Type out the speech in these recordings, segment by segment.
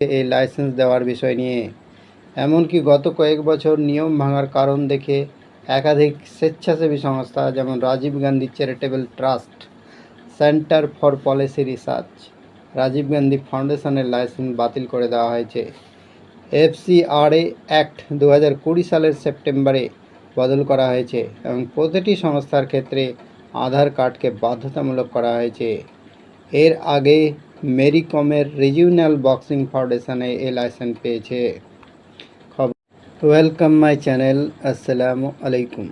এই লাইসেন্স দেওয়ার বিষয় নিয়ে। এমনকি গত কয়েক বছর নিয়ম ভাঙার কারণ দেখে একাধিক স্বেচ্ছাসেবী সংস্থা যেমন Rajiv Gandhi charitable trust, centre for policy research, Rajiv Gandhi ফাউন্ডেশনের লাইসেন্স বাতিল করে দেওয়া হয়েছে। FCRA অ্যাক্ট 2020 সালের সেপ্টেম্বরে বদল করা হয়েছে এবং প্রতিটি সংস্থার ক্ষেত্রে আধার কার্ডকে বাধ্যতামূলক করা হয়েছে। এর আগে মেরি কমের রিজিওনাল বক্সিং ফাউন্ডেশনে এই লাইসেন্স পেয়েছে। Welcome my channel. আসসালামু আলাইকুম।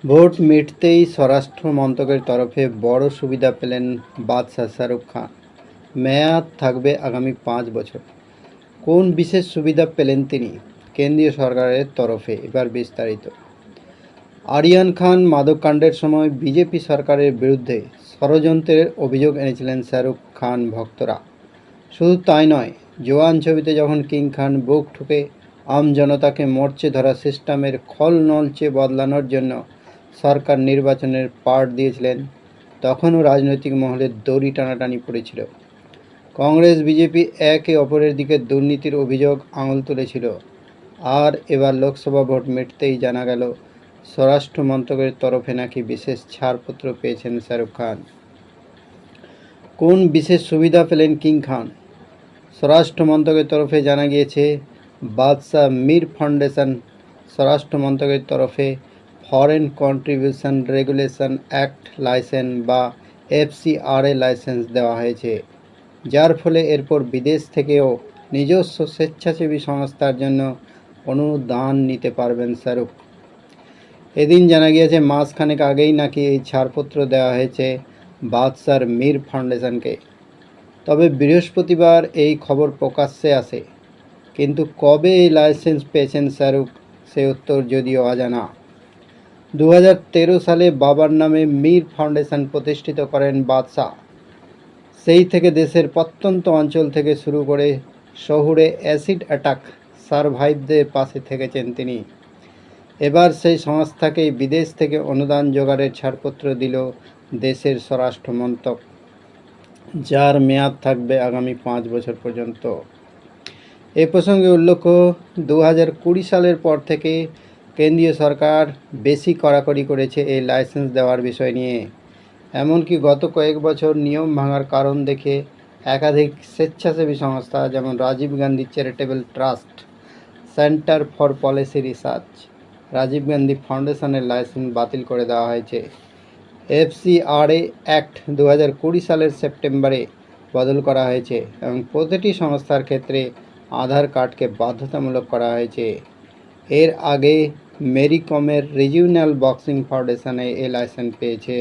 ভোট মিটতেই স্বরাষ্ট্র মন্ত্রকের তরফে বড় সুবিধা পেলেন বাদশাহ শাহরুখ খান। মেয়াদ থাকবে আগামী 5 বছর। কোন বিশেষ সুবিধা পেলেন তিনি কেন্দ্রীয় সরকারের তরফে? এবার বিস্তারিত। আরিয়ান খান মাদককাণ্ডের সময় বিজেপি সরকারের বিরুদ্ধে ষড়যন্ত্রের অভিযোগ এনেছিলেন শাহরুখ খান ভক্তরা। শুধু তাই নয়, জওয়ান ছবিতে যখন কিং খান বুক ঠুকে আমজনতাকে মরচে ধরা সিস্টেমের খল নলচে বদলানোর জন্য সরকার নির্বাচনের পার্ট দিয়েছিলেন, তখনও রাজনৈতিক মহলে দড়ি টানাটানি পড়েছিল। কংগ্রেস বিজেপি একে অপরের দিকে দুর্নীতির অভিযোগ আঙুল তুলেছিল। আর এবার লোকসভা ভোট মিটতেই জানা গেল স্বরাষ্ট্র মন্ত্রকের তরফে নাকি বিশেষ ছাড়পত্র পেয়েছেন শাহরুখ খান। কোন বিশেষ সুবিধা পেলেন কিং খান? স্বরাষ্ট্র মন্ত্রকের তরফে জানা গিয়েছে, বাদশাহ মীর ফাউন্ডেশন স্বরাষ্ট্র মন্ত্রকের তরফে foreign contribution regulation act licence বা FCRA লাইসেন্স দেওয়া হয়েছে, যার ফলে এরপর বিদেশ থেকেও নিজস্ব স্বেচ্ছাসেবী সংস্থার জন্য অনুদান নিতে পারবেন শাহরুখ। এদিন জানা গিয়েছে মাসখানেক আগেই নাকি এই ছাড়পত্র দেওয়া হয়েছে বাদশার মীর ফাউন্ডেশনকে। তবে বৃহস্পতিবার এই খবর প্রকাশ্যে আসে, কিন্তু কবে এই লাইসেন্স পেয়েছেন শাহরুখ সে উত্তর যদিও অজানা। 2013 সালে বাবার নামে মীর ফাউন্ডেশন প্রতিষ্ঠিত করেন বাদশাহ। সেই থেকে দেশের প্রত্যন্ত অঞ্চল থেকে শুরু করে শহুরে অ্যাসিড অ্যাটাক সারভাইভদের পাশে থেকেছেন তিনি। এবার সেই সংস্থাকেই বিদেশ থেকে অনুদান জোগাড়ের ছাড়পত্র দিল দেশের স্বরাষ্ট্র মন্ত্রক, যার মেয়াদ থাকবে আগামী 5 বছর পর্যন্ত। এ প্রসঙ্গে উল্লেখ্য, 2020 সালের পর থেকে কেন্দ্রীয় সরকার বেশি কড়াকড়ি করেছে এই লাইসেন্স দেওয়ার বিষয় নিয়ে। এমনকি গত কয়েক বছর নিয়ম ভাঙার কারণ দেখে একাধিক স্বেচ্ছাসেবী সংস্থা যেমন Rajiv Gandhi charitable trust, centre for policy research, Rajiv Gandhi ফাউন্ডেশনের লাইসেন্স বাতিল করে দেওয়া হয়েছে। FCRA অ্যাক্ট 2020 সালের সেপ্টেম্বরে বদল করা হয়েছে এবং প্রতিটি সংস্থার ক্ষেত্রে আধার কার্ডকে বাধ্যতামূলক করা হয়েছে। এর আগে মেরি কমের রিজিওনাল বক্সিং ফাউন্ডেশনে এই লাইসেন্স পেয়েছে।